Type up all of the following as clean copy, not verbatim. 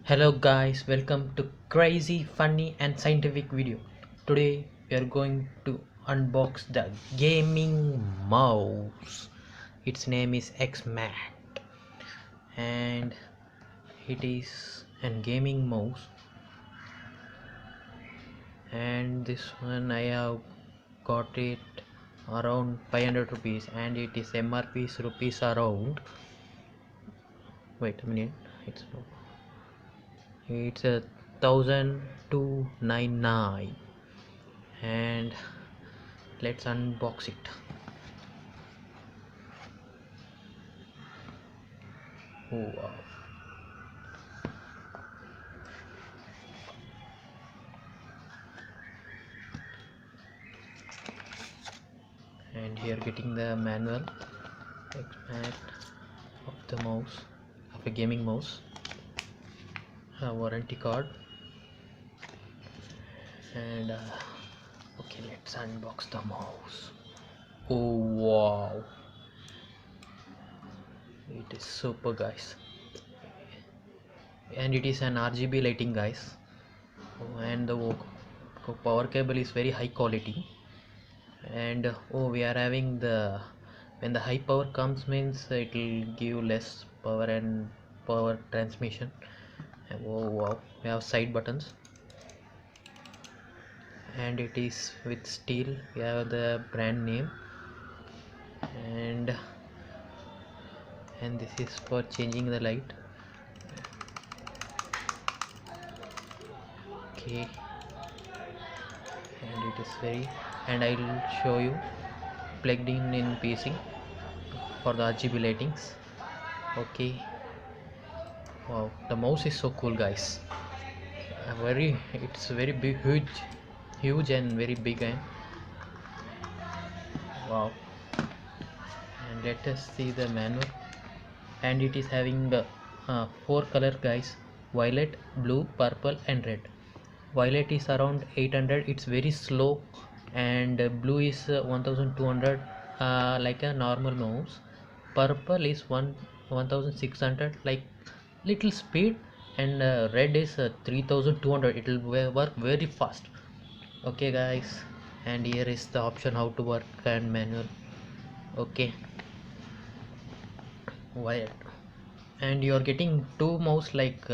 Hello guys, welcome to crazy, funny and scientific video. Today we are going to unbox the gaming mouse. Its name is Xmate and it is a gaming mouse, and this one I have got it around 500 rupees and it is MRP is rupees around, wait a minute, it's a 1299, and let's unbox it. Oh wow. And here getting the manual Xmate of the mouse, of a gaming mouse, a warranty card, and okay, let's unbox the mouse. Oh wow, it is super guys, and it is an RGB lighting guys. And the power cable is very high quality, and oh, we are having the, when the high power comes means it will give less power and power transmission. Oh wow, we have side buttons, and it is with steel. We have the brand name, and this is for changing the light. Okay, and it is very, and I'll show you plugged in PC for the RGB lightings. Okay, wow, the mouse is so cool guys. It's very big, huge and very big, and wow. And let us see the manual, and it is having the 4 color guys: violet, blue, purple and red. Violet is around 800, it's very slow, and blue is 1200, like a normal mouse. Purple is 1600, like little speed, and red is 3200, it will work very fast. Okay guys, and here is the option how to work and manual. Okay, wired, and you are getting two mouse, like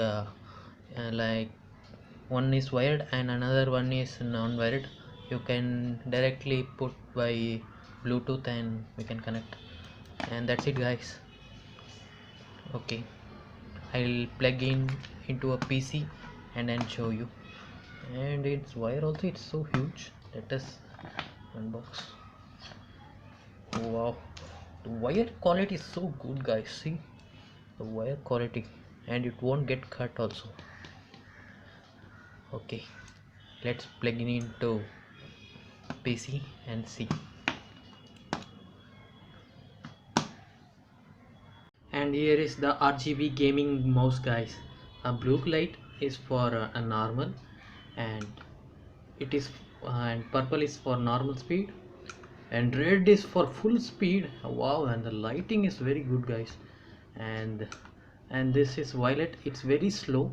one is wired and another one is non-wired. You can directly put by Bluetooth and we can connect, and that's it guys. Okay, I'll plug in into a PC and then show you. And its wire also, it's so huge. Let us unbox. Wow, the wire quality is so good guys. See the wire quality, and it won't get cut also. Okay, let's plug in into PC and see. And here is the RGB gaming mouse guys. A blue light is for a normal, and it is and purple is for normal speed, and red is for full speed. Wow, and the lighting is very good guys. And this is violet, it's very slow,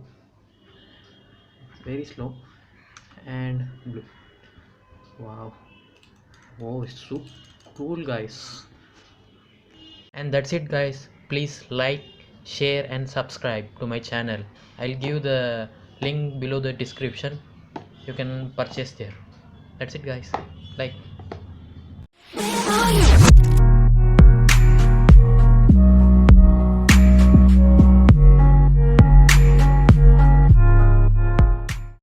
and blue. Wow, oh, it's so cool guys. And that's it guys, please like, share and subscribe to my channel. I'll give the link below the description, you can purchase there. That's it guys, like.